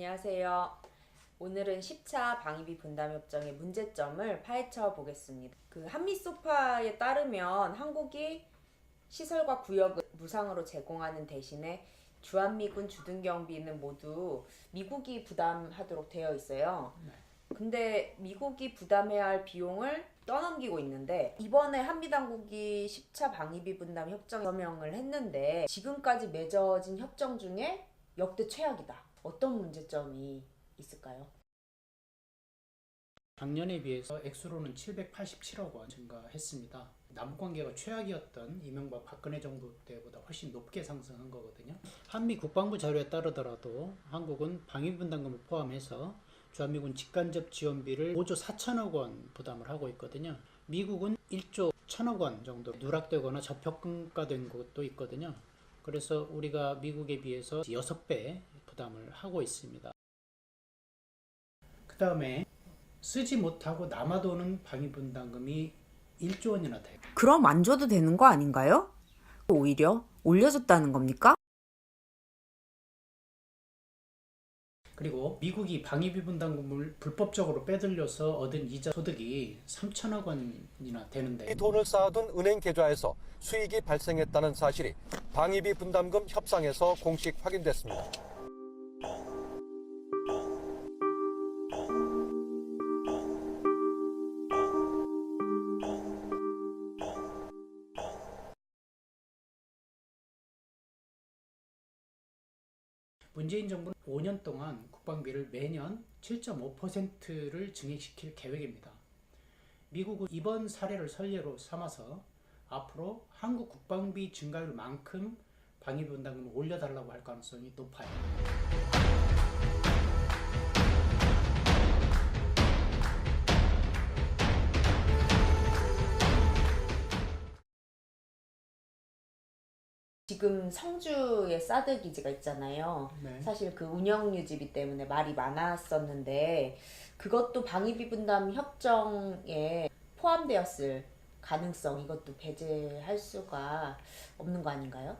안녕하세요. 오늘은 10차 방위비 분담협정의 문제점을 파헤쳐 보겠습니다. 한미 소파에 따르면 한국이 시설과 구역을 무상으로 제공하는 대신에 주한미군 주둔경비는 모두 미국이 부담하도록 되어 있어요. 근데 미국이 부담해야 할 비용을 떠넘기고 있는데, 이번에 한미 당국이 10차 방위비 분담 협정 서명을 했는데 지금까지 맺어진 협정 중에 역대 최악이다. 어떤 문제점이 있을까요? 작년에 비해서 액수로는 787억 원 증가했습니다. 남북관계가 최악이었던 이명박 박근혜 정부 때보다 훨씬 높게 상승한 거거든요. 한미 국방부 자료에 따르더라도 한국은 방위분담금을 포함해서 주한미군 직간접 지원비를 5조 4천억 원 부담을 하고 있거든요. 미국은 1조 1천억 원 정도 누락되거나 저평가된 것도 있거든요. 그래서 우리가 미국에 비해서 6배 부담을 하고 있습니다. 그 다음에 쓰지 못하고 남아도는 방위분담금이 1조 원이나 돼요. 그럼 안 줘도 되는 거 아닌가요? 오히려 올려줬다는 겁니까? 그리고 미국이 방위비 분담금을 불법적으로 빼들려서 얻은 이자 소득이 3천억 원이나 되는데, 이 돈을 쌓아둔 은행 계좌에서 수익이 발생했다는 사실이 방위비 분담금 협상에서 공식 확인됐습니다. 문재인 정부는 5년 동안 국방비를 매년 7.5%를 증액시킬 계획입니다. 미국은 이번 사례를 선례로 삼아서 앞으로 한국 국방비 증가율만큼 방위비 분담금을 올려달라고 할 가능성이 높아요. 지금 성주에 사드 기지가 있잖아요. 네. 사실 운영 유지비 때문에 말이 많았었는데 그것도 방위비 분담 협정에 포함되었을 가능성, 이것도 배제할 수가 없는 거 아닌가요?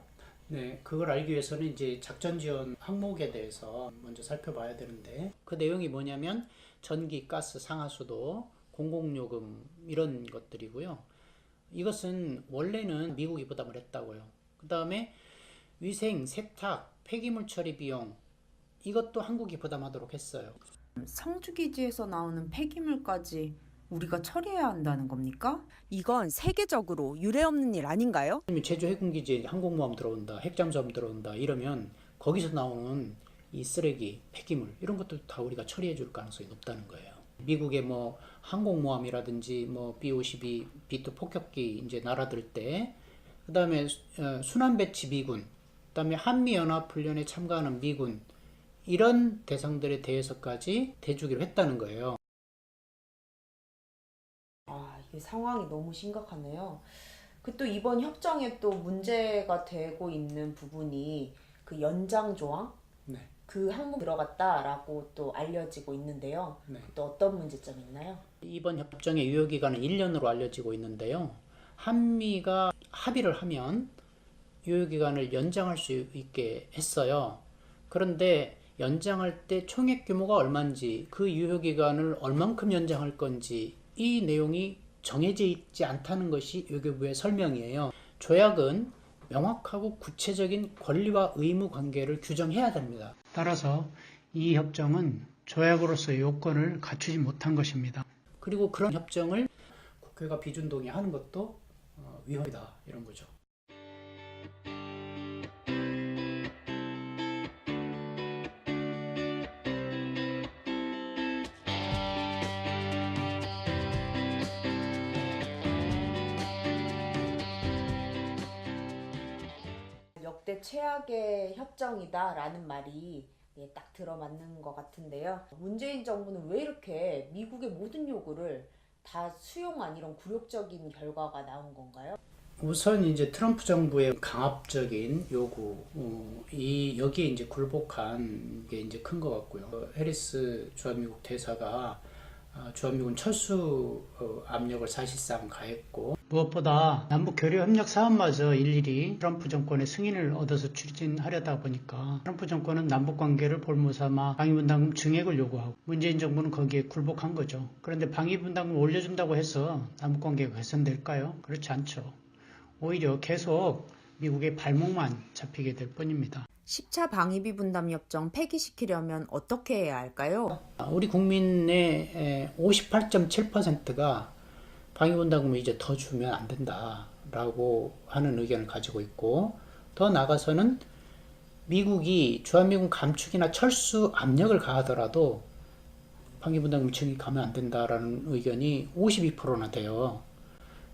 네, 그걸 알기 위해서는 이제 작전 지원 항목에 대해서 먼저 살펴봐야 되는데, 그 내용이 뭐냐면 전기, 가스, 상하수도, 공공요금 이런 것들이고요. 이것은 원래는 미국이 부담을 했다고요. 그 다음에 위생, 세탁, 폐기물 처리 비용, 이것도 한국이 부담하도록 했어요. 성주 기지에서 나오는 폐기물까지 우리가 처리해야 한다는 겁니까? 이건 세계적으로 유례없는 일 아닌가요? 제주 해군기지에 항공모함 들어온다, 핵잠수함 들어온다 이러면 거기서 나오는 이 쓰레기, 폐기물 이런 것도 다 우리가 처리해 줄 가능성이 높다는 거예요. 미국의 뭐 항공모함이라든지 뭐 B-52, B-2 폭격기 이제 날아들 때, 그 다음에 순환배치 미군, 그 다음에 한미연합훈련에 참가하는 미군, 이런 대상들에 대해서까지 대주기로 했다는 거예요. 이게 상황이 너무 심각하네요. 또 이번 협정에 또 문제가 되고 있는 부분이 연장 조항? 네. 그 항목 들어갔다라고 또 알려지고 있는데요. 네. 또 어떤 문제점이 있나요? 이번 협정의 유효기간은 1년으로 알려지고 있는데요. 한미가 합의를 하면 유효기간을 연장할 수 있게 했어요. 그런데 연장할 때 총액 규모가 얼마인지, 그 유효기간을 얼만큼 연장할 건지 이 내용이 정해져 있지 않다는 것이 외교부의 설명이에요. 조약은 명확하고 구체적인 권리와 의무 관계를 규정해야 됩니다. 따라서 이 협정은 조약으로서의 요건을 갖추지 못한 것입니다. 그리고 그런 협정을 국회가 비준 동의하는 것도 위헌이다, 이런 거죠. 역대 최악의 협정이다라는 말이 딱 들어맞는 것 같은데요. 문재인 정부는 왜 이렇게 미국의 모든 요구를 다 수용한 이런 굴욕적인 결과가 나온 건가요? 우선 이제 트럼프 정부의 강압적인 요구, 여기에 이제 굴복한 게 이제 큰 것 같고요. 해리스 주한미국 대사가 주한미군 철수 압력을 사실상 가했고, 무엇보다 남북 교류 협력 사업마저 일일이 트럼프 정권의 승인을 얻어서 추진하려다 보니까 트럼프 정권은 남북 관계를 볼모삼아 방위분담금 증액을 요구하고 문재인 정부는 거기에 굴복한 거죠. 그런데 방위분담금 올려준다고 해서 남북 관계가 개선될까요? 그렇지 않죠. 오히려 계속 미국의 발목만 잡히게 될 뿐입니다. 10차 방위비 분담 협정 폐기시키려면 어떻게 해야 할까요? 우리 국민의 58.7%가 방위분담금을 이제 더 주면 안 된다라고 하는 의견을 가지고 있고, 더 나아가서는 미국이 주한미군 감축이나 철수 압력을 가하더라도 방위분담금 증액하면 안 된다라는 의견이 52%나 돼요.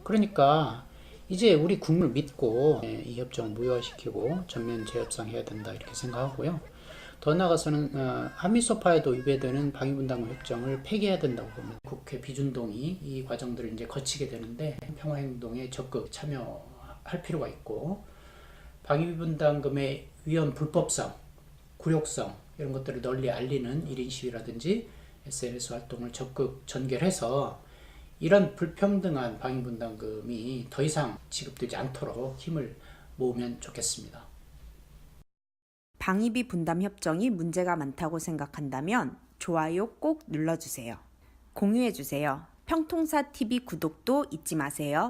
그러니까 이제 우리 국민을 믿고 이 협정을 무효화시키고 전면 재협상해야 된다 이렇게 생각하고요. 더 나아가서는 한미소파에도 위배되는 방위분담금 협정을 폐기해야 된다고 봅니다. 국회 비준동의 이 과정들을 이제 거치게 되는데 평화행동에 적극 참여할 필요가 있고, 방위분담금의 위헌 불법성, 굴욕성 이런 것들을 널리 알리는 1인 시위라든지 SNS 활동을 적극 전개해서 이런 불평등한 방위분담금이 더 이상 지급되지 않도록 힘을 모으면 좋겠습니다. 방위비 분담 협정이 문제가 많다고 생각한다면 좋아요 꼭 눌러주세요. 공유해주세요. 평통사 TV 구독도 잊지 마세요.